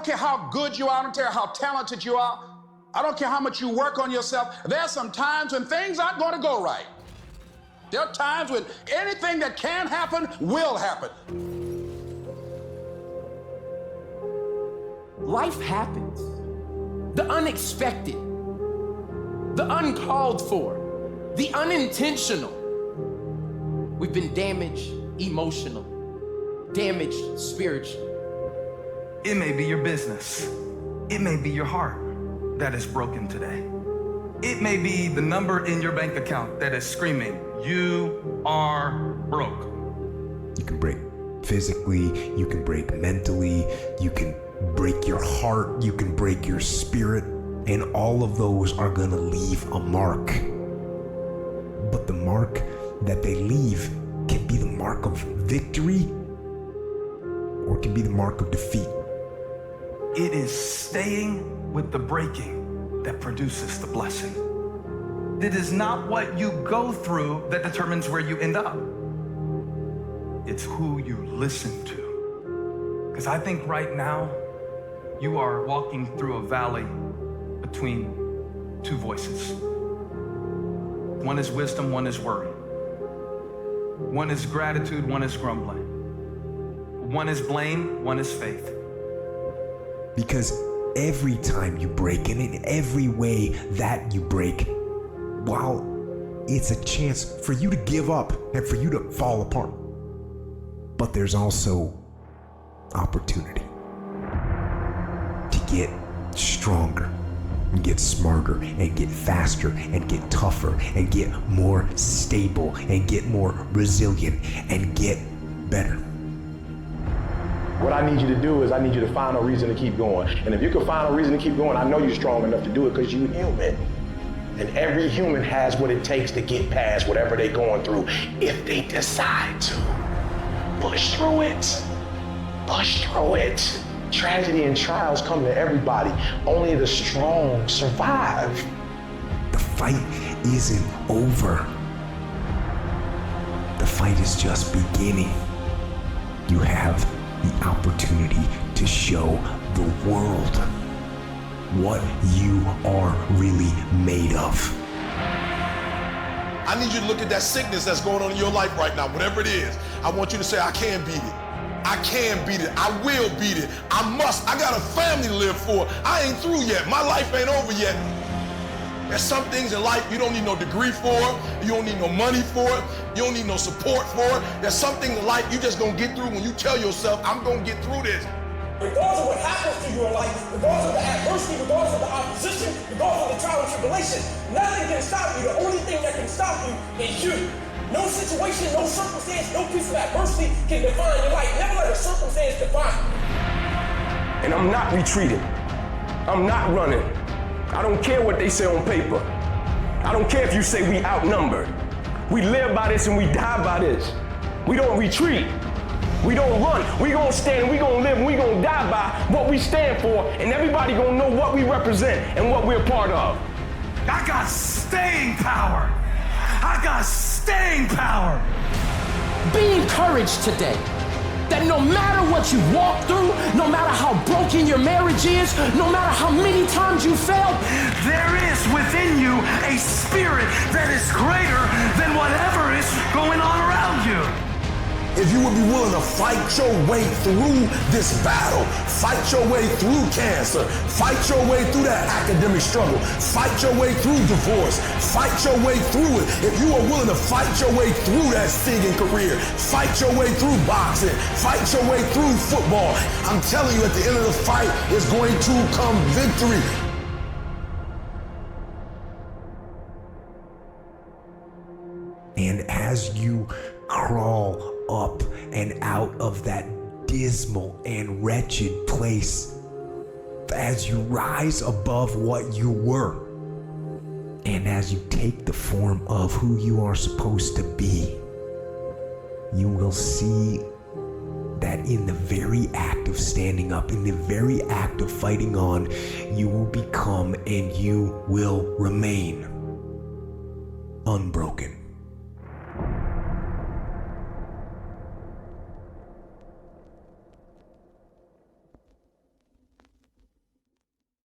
don't care how good you are. I don't care how talented you are. I don't care how much you work on yourself. There's some times when things aren't going to go right. There are times when anything that can happen will happen. Life happens. The unexpected, the uncalled for, the unintentional. We've been damaged emotionally, damaged spiritually. It may be your business. It may be your heart that is broken today. It may be the number in your bank account that is screaming, "You are broke." You can break physically, you can break mentally, you can break your heart, you can break your spirit, and all of those are gonna leave a mark. But the mark that they leave can be the mark of victory or it can be the mark of defeat. It is staying with the breaking that produces the blessing. It is not what you go through that determines where you end up. It's who you listen to. Because I think right now, you are walking through a valley between two voices. One is wisdom, one is worry. One is gratitude, one is grumbling. One is blame, one is faith. Because every time you break, and in every way that you break, while it's a chance for you to give up and for you to fall apart, but there's also opportunity to get stronger and get smarter and get faster and get tougher and get more stable and get more resilient and get better. What I need you to do is I need you to find a reason to keep going. And if you can find a reason to keep going, I know you're strong enough to do it because you're human. And every human has what it takes to get past whatever they're going through if they decide to. Push through it. Push through it. Tragedy and trials come to everybody. Only the strong survive. The fight isn't over. The fight is just beginning. You have the opportunity to show the world what you are really made of. I need you to look at that sickness that's going on in your life right now, whatever it is. I want you to say, I can beat it. I can beat it. I will beat it. I must. I got a family to live for. I ain't through yet. My life ain't over yet. There's some things in life you don't need no degree for. You don't need no money for it. You don't need no support for it. There's some things in life you just gonna get through when you tell yourself, I'm gonna get through this. Regardless of what happens to you in life, regardless of the adversity, regardless of the opposition, regardless of the trial and tribulation, nothing can stop you. The only thing that can stop you is you. No situation, no circumstance, no piece of adversity can define your life. Never let a circumstance define you. And I'm not retreating. I'm not running. I don't care what they say on paper. I don't care if you say we outnumbered. We live by this and we die by this. We don't retreat. We don't run. We gonna stand, we gonna live, and we gonna die by what we stand for, and everybody gonna know what we represent and what we're part of. I got staying power. I got staying power. Be encouraged today that no matter what you walk through, no matter how broken your marriage is, no matter how many times you failed, there is within you a spirit that is greater than whatever is going on around you. If you would be willing to fight your way through this battle, fight your way through cancer, fight your way through that academic struggle, fight your way through divorce, fight your way through it. If you are willing to fight your way through that singing career, fight your way through boxing, fight your way through football, I'm telling you at the end of the fight is going to come victory. And as you crawl up and out of that dismal and wretched place, as you rise above what you were, and as you take the form of who you are supposed to be, you will see that in the very act of standing up, in the very act of fighting on, you will become and you will remain unbroken.